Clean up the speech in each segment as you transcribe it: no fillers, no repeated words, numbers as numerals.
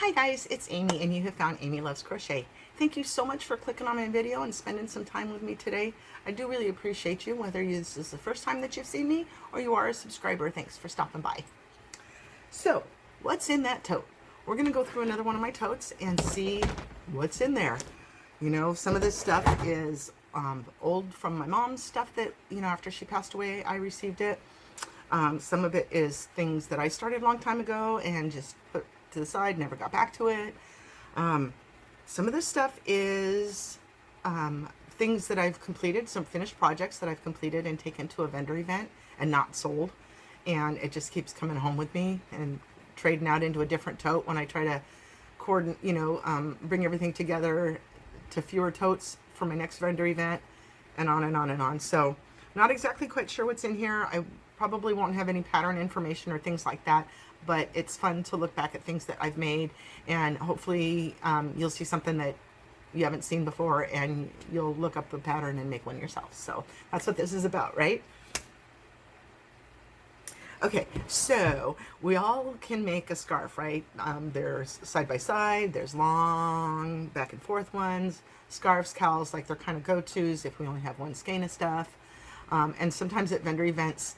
Hi guys, it's Amy and you have found Amy Loves Crochet. Thank you so much for clicking on my video and spending some time with me today. I do really appreciate you, whether this is the first time that you've seen me or you are a subscriber. Thanks for stopping by. So, what's in that tote? We're going to go through another one of my totes and see what's in there. You know, some of this stuff is old from my mom's stuff that, you know, after she passed away, I received it. Some of it is things that I started a long time ago and just put to the side, never got back to it. Some of this stuff is things that I've completed, some finished projects that I've completed and taken to a vendor event and not sold. And it just keeps coming home with me and trading out into a different tote when I try to coordinate, you know, bring everything together to fewer totes for my next vendor event, and on and on and on. So not exactly quite sure what's in here. I probably won't have any pattern information or things like that, but it's fun to look back at things that I've made, and hopefully you'll see something that you haven't seen before and you'll look up the pattern and make one yourself. So that's what this is about, right? Okay, so we all can make a scarf, right? There's side by side, there's long back and forth ones, scarves, cowls, like they're kind of go-tos if we only have one skein of stuff. And sometimes at vendor events,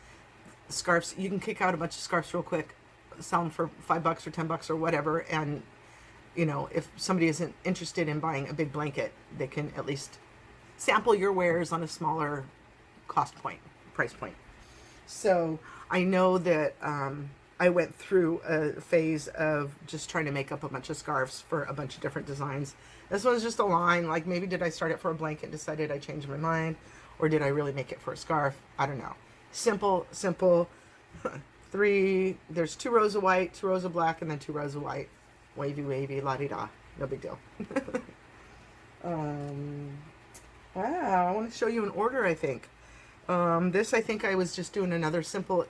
scarves, you can kick out a bunch of scarves real quick, sell them for $5 or $10 or whatever, and you know, if somebody isn't interested in buying a big blanket, they can at least sample your wares on a smaller price point. So I know that I went through a phase of just trying to make up a bunch of scarves for a bunch of different designs. This one's just a line, like maybe did I start it for a blanket, decided I changed my mind, or did I really make it for a scarf? I don't know. Simple. There's 2 rows of white, 2 rows of black, and then 2 rows of white. Wavy, la-di-da. No big deal. Wow, I want to show you an order, I think. This, I think I was just doing another simple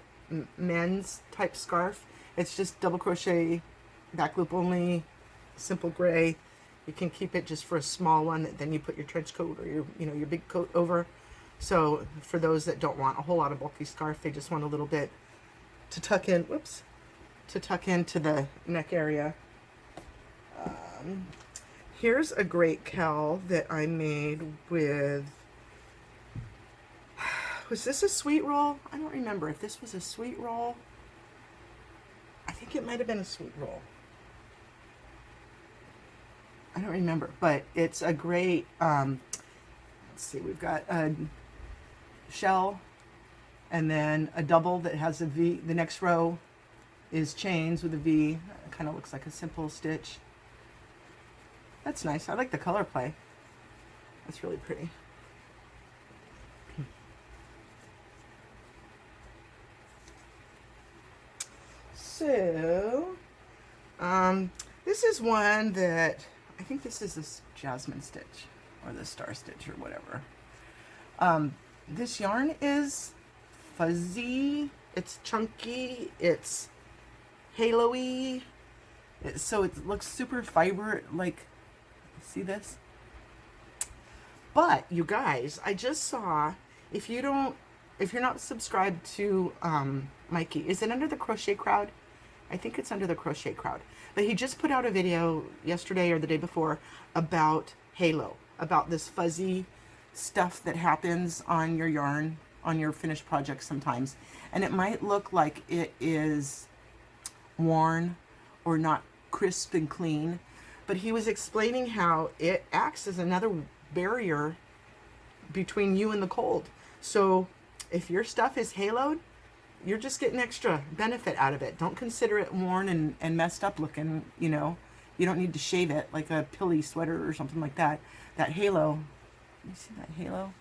men's type scarf. It's just double crochet, back loop only, simple gray. You can keep it just for a small one, then you put your trench coat or your big coat over. So for those that don't want a whole lot of bulky scarf, they just want a little bit to tuck in, to tuck into the neck area. Here's a great cowl that I made with, was this a sweet roll? I don't remember if this was a sweet roll. I think it might have been a sweet roll. I don't remember, but it's a great, let's see, we've got a shell and then a double that has a V. The next row is chains with a V. It kind of looks like a simple stitch. That's nice. I like the color play. That's really pretty. So, this is one that, I think this is this jasmine stitch or the star stitch or whatever. This yarn is fuzzy, it's chunky, it's halo-y, so it looks super fiber, like, see this? But you guys, I just saw, if you're not subscribed to Mikey, is it under the Crochet Crowd? I think it's under the Crochet Crowd. But he just put out a video yesterday or the day before about halo, about this fuzzy stuff that happens on your yarn, on your finished projects sometimes. And it might look like it is worn or not crisp and clean. But he was explaining how it acts as another barrier between you and the cold. So if your stuff is haloed, you're just getting extra benefit out of it. Don't consider it worn and messed up looking, you know. You don't need to shave it like a pilly sweater or something like that. That halo, you see that halo?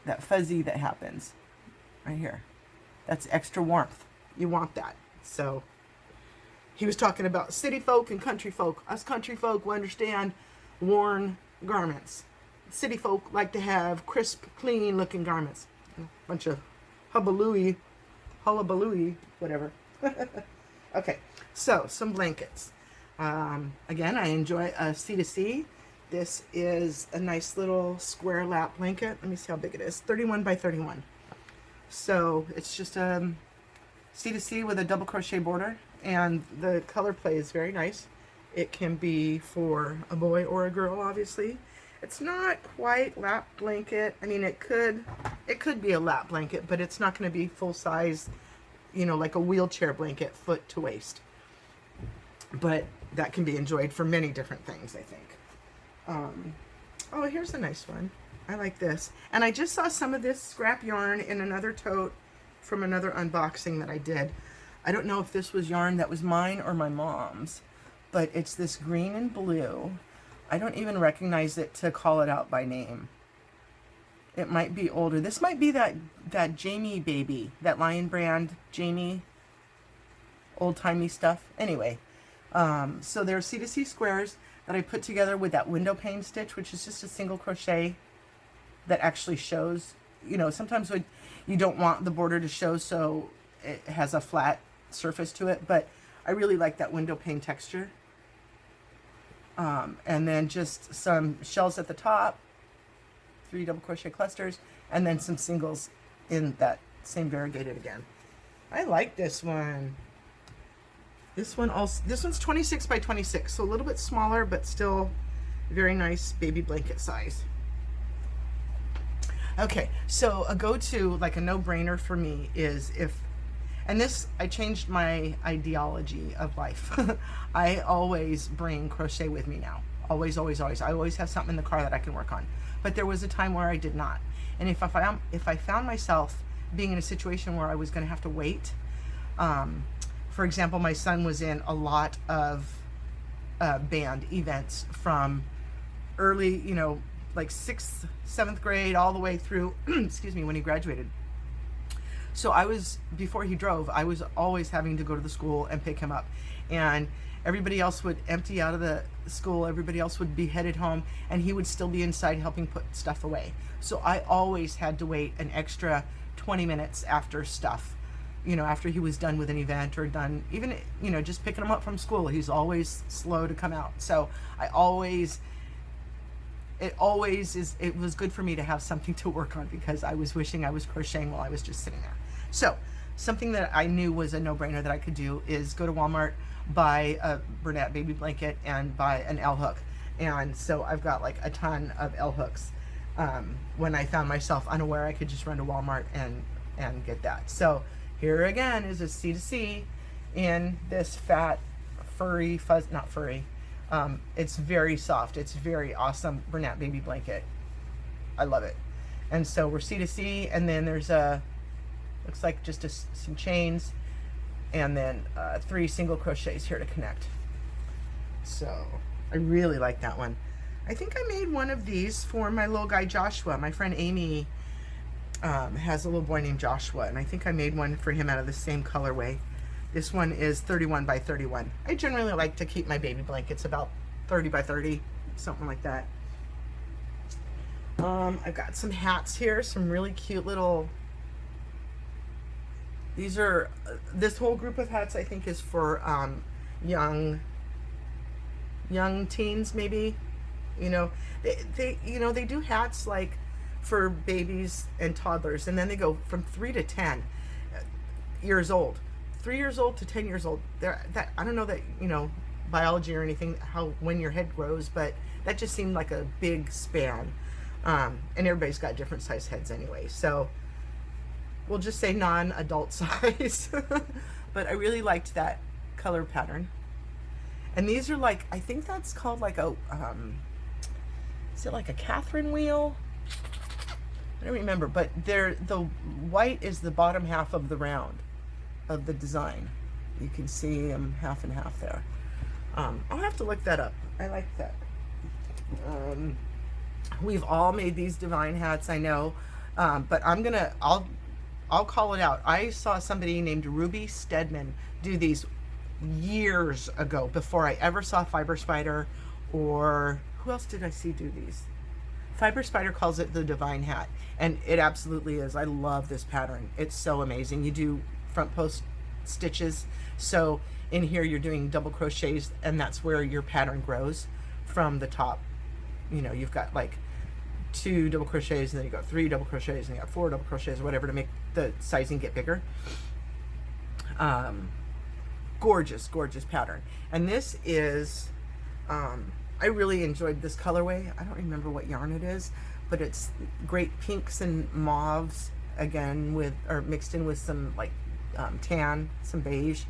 That fuzzy that happens right here. That's extra warmth. You want that. So he was talking about city folk and country folk. Us country folk will understand worn garments. City folk like to have crisp, clean looking garments. A bunch of hullabalooey, whatever. Okay, so some blankets. Again, I enjoy a C2C. This is a nice little square lap blanket. Let me see how big it is. 31 by 31. So it's just a C2C with a double crochet border, and the color play is very nice. It can be for a boy or a girl, obviously. It's not quite lap blanket. I mean, it could be a lap blanket, but it's not going to be full size, you know, like a wheelchair blanket, foot to waist. But that can be enjoyed for many different things, I think. Oh, here's a nice one. I like this. And I just saw some of this scrap yarn in another tote from another unboxing that I did. I don't know if this was yarn that was mine or my mom's, but it's this green and blue. I don't even recognize it to call it out by name. It might be older. This might be that Jamie baby, that Lion Brand Jamie, old-timey stuff. Anyway, so there are C2C squares that I put together with that window pane stitch, which is just a single crochet that actually shows. You know, sometimes when you don't want the border to show, so it has a flat surface to it, but I really like that window pane texture. And then just some shells at the top, 3 double crochet clusters, and then some singles in that same variegated again. I like this one. This one's 26 by 26, so a little bit smaller, but still very nice baby blanket size. Okay, so a go-to, like a no-brainer for me is and this, I changed my ideology of life. I always bring crochet with me now. Always, always, always. I always have something in the car that I can work on. But there was a time where I did not. And if I found myself being in a situation where I was going to have to wait, for example, my son was in a lot of band events from early, you know, like 6th, 7th grade, all the way through, excuse me, when he graduated. So before he drove, I was always having to go to the school and pick him up. And everybody else would empty out of the school, everybody else would be headed home, and he would still be inside helping put stuff away. So I always had to wait an extra 20 minutes after stuff, you know, after he was done with an event or done, even, you know, just picking him up from school. He's always slow to come out. So it was good for me to have something to work on, because I was wishing I was crocheting while I was just sitting there. So something that I knew was a no-brainer that I could do is go to Walmart, buy a Bernat baby blanket, and buy an L hook. And so I've got like a ton of L hooks. When I found myself unaware, I could just run to Walmart and get that. So here again is a C2C in this fat, furry, not furry. It's very soft. It's very awesome Bernat baby blanket. I love it. And so we're C2C, and then there's looks like just some chains, and then 3 single crochets here to connect. So I really like that one. I think I made one of these for my little guy Joshua. My friend Amy has a little boy named Joshua, and I think I made one for him out of the same colorway. This one is 31 by 31. I generally like to keep my baby blankets about 30 by 30, something like that. I've got some hats here, some really cute little, these are, this whole group of hats I think is for young teens maybe. You know, they do hats like for babies and toddlers, and then they go from 3 to 10 years old. 3 years old to 10 years old. I don't know that, you know, biology or anything, when your head grows, but that just seemed like a big span. And everybody's got different size heads anyway. So we'll just say non-adult size. But I really liked that color pattern. And these are like, I think that's called like a, is it like a Catherine wheel? I don't remember, but the white is the bottom half of the round of the design. You can see them half and half there. I'll have to look that up. I like that. We've all made these divine hats, I know, but I'll call it out. I saw somebody named Ruby Stedman do these years ago, before I ever saw Fiber Spider, or who else did I see do these? Fiber Spider calls it the divine hat, and it absolutely is. I love this pattern. It's so amazing. You do front post stitches, so in here you're doing double crochets, and that's where your pattern grows from the top. You know, you've got like 2 double crochets, and then you got 3 double crochets, and you got 4 double crochets, or whatever, to make the sizing get bigger. gorgeous, gorgeous pattern. And this is, I really enjoyed this colorway. I don't remember what yarn it is, but it's great pinks and mauves, again, with, or mixed in with some like tan, some beige.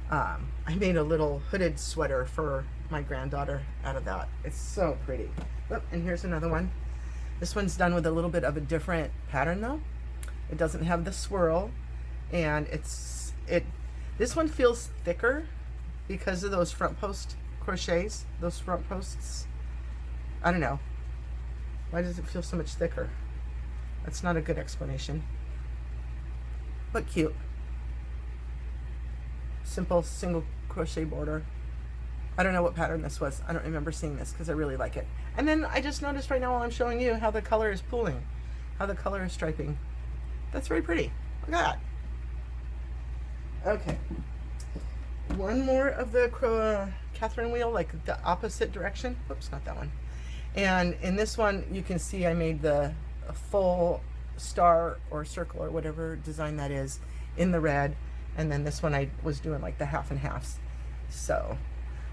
I made a little hooded sweater for my granddaughter out of that. It's so pretty. Oh, and here's another one. This one's done with a little bit of a different pattern though. It doesn't have the swirl, and this one feels thicker because of those front post crochets, those front posts. I don't know. Why does it feel so much thicker? That's not a good explanation. But cute. Simple single crochet border. I don't know what pattern this was. I don't remember seeing this because I really like it. And then I just noticed right now while I'm showing you how the color is pooling, how the color is striping. That's very pretty. Look at that. Okay. One more of the Catherine wheel, like the opposite direction. Whoops, not that one. And in this one, you can see I made a full star or circle or whatever design that is in the red. And then this one I was doing like the half and halves. So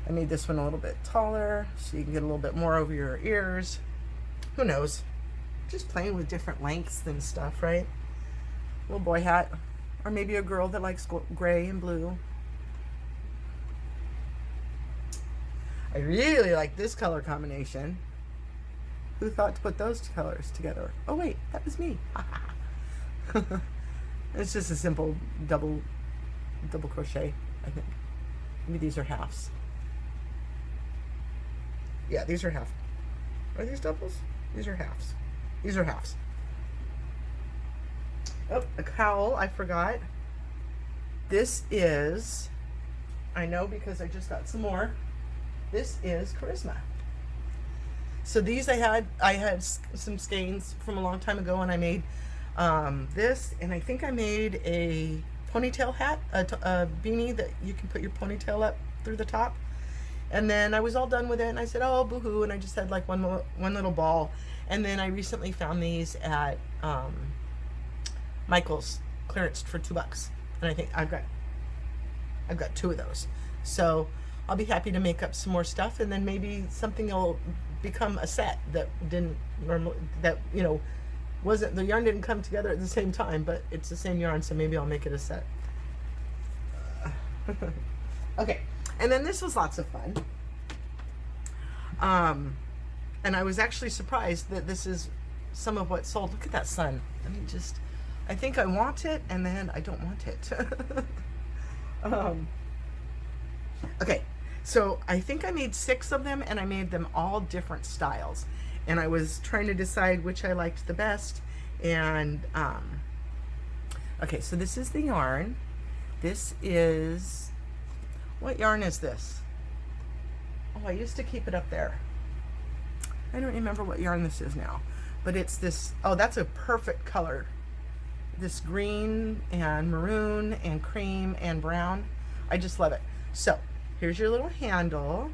I made this one a little bit taller so you can get a little bit more over your ears. Who knows? Just playing with different lengths and stuff, right? Little boy hat. Or maybe a girl that likes gray and blue. I really like this color combination. Who thought to put those colors together? Oh wait, that was me. It's just a simple double crochet, I think. Maybe these are halves. Yeah, these are half. Are these doubles? These are halves. These are halves. Oh, a cowl, I forgot. This is, I know because I just got some more. This is Charisma. So these I had some skeins from a long time ago, and I made this, and I think I made a ponytail hat, a beanie that you can put your ponytail up through the top. And then I was all done with it, and I said, oh, boohoo, and I just had like one little ball. And then I recently found these at Michael's clearance for $2, and I think I've got 2 of those. So I'll be happy to make up some more stuff, and then maybe something will become a set that didn't normally, that, you know, wasn't, the yarn didn't come together at the same time, but it's the same yarn, so maybe I'll make it a set. Okay, and then this was lots of fun. And I was actually surprised that this is some of what sold. Look at that sun. I mean, just, I think I want it, and then I don't want it. Okay, so I think I made 6 of them, and I made them all different styles. And I was trying to decide which I liked the best. And, okay, so this is the yarn. This is, what yarn is this? Oh, I used to keep it up there. I don't remember what yarn this is now. But it's this, oh, that's a perfect color. This green and maroon and cream and brown. I just love it. So, here's your little handle.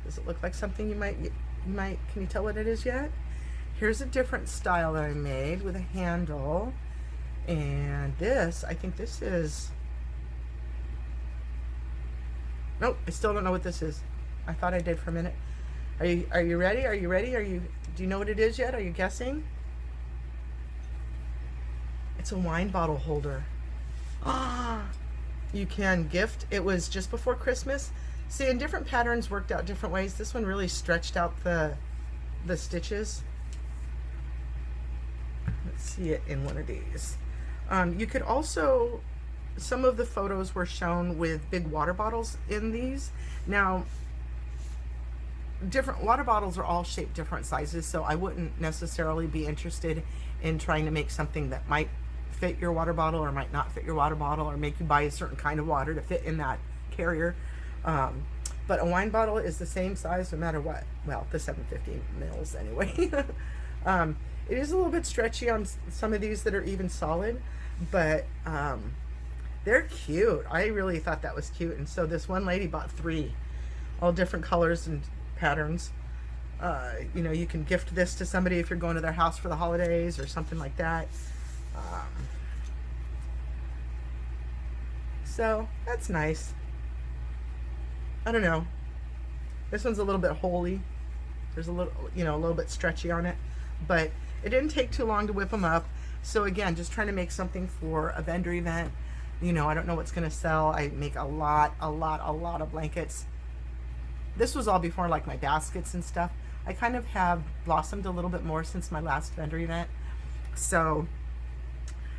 Does it look like something you might, can you tell what it is yet? Here's a different style that I made with a handle. And this, I think this is, nope, I still don't know what this is. I thought I did for a minute. Are you ready? Are you ready? Do you know what it is yet? Are you guessing? It's a wine bottle holder. Ah, you can gift. It was just before Christmas. See, and different patterns worked out different ways. This one really stretched out the stitches. Let's see it in one of these. You could also, some of the photos were shown with big water bottles in these. Now, different water bottles are all shaped different sizes, so I wouldn't necessarily be interested in trying to make something that might fit your water bottle or might not fit your water bottle, or make you buy a certain kind of water to fit in that carrier. But a wine bottle is the same size no matter what. Well, the 750 mils anyway. It is a little bit stretchy on some of these that are even solid, but they're cute. I really thought that was cute. And so this one lady bought 3, all different colors and patterns. You know, you can gift this to somebody if you're going to their house for the holidays or something like that. So that's nice. I don't know. This one's a little bit holy. There's a little, a little bit stretchy on it, but it didn't take too long to whip them up. So again, just trying to make something for a vendor event. I don't know what's going to sell. I make a lot of blankets. This was all before like my baskets and stuff. I kind of have blossomed a little bit more since my last vendor event. So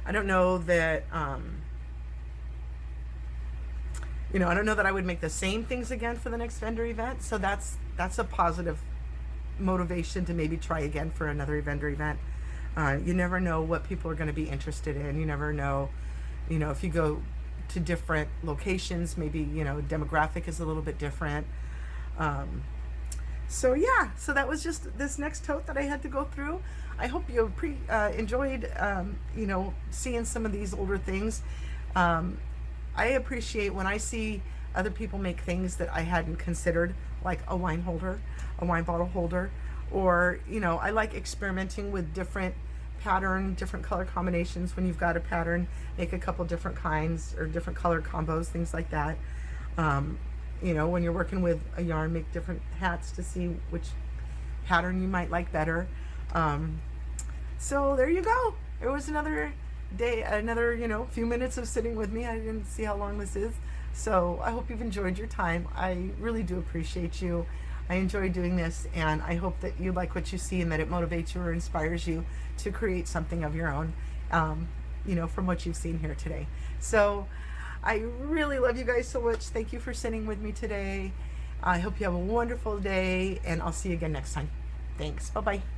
I don't know that, I don't know that I would make the same things again for the next vendor event. So that's a positive motivation to maybe try again for another vendor event. You never know what people are going to be interested in. You never know, if you go to different locations, maybe, demographic is a little bit different. So yeah, so that was just this next tote that I had to go through. I hope you enjoyed, seeing some of these older things. I appreciate when I see other people make things that I hadn't considered, like a wine holder, a wine bottle holder, or, I like experimenting with different pattern, different color combinations. When you've got a pattern, make a couple different kinds or different color combos, things like that. When you're working with a yarn, make different hats to see which pattern you might like better. So there you go. It was another day, another, few minutes of sitting with me. I didn't see how long this is. So I hope you've enjoyed your time. I really do appreciate you. I enjoy doing this, and I hope that you like what you see and that it motivates you or inspires you to create something of your own, from what you've seen here today. So I really love you guys so much. Thank you for sitting with me today. I hope you have a wonderful day, and I'll see you again next time. Thanks. Bye-bye.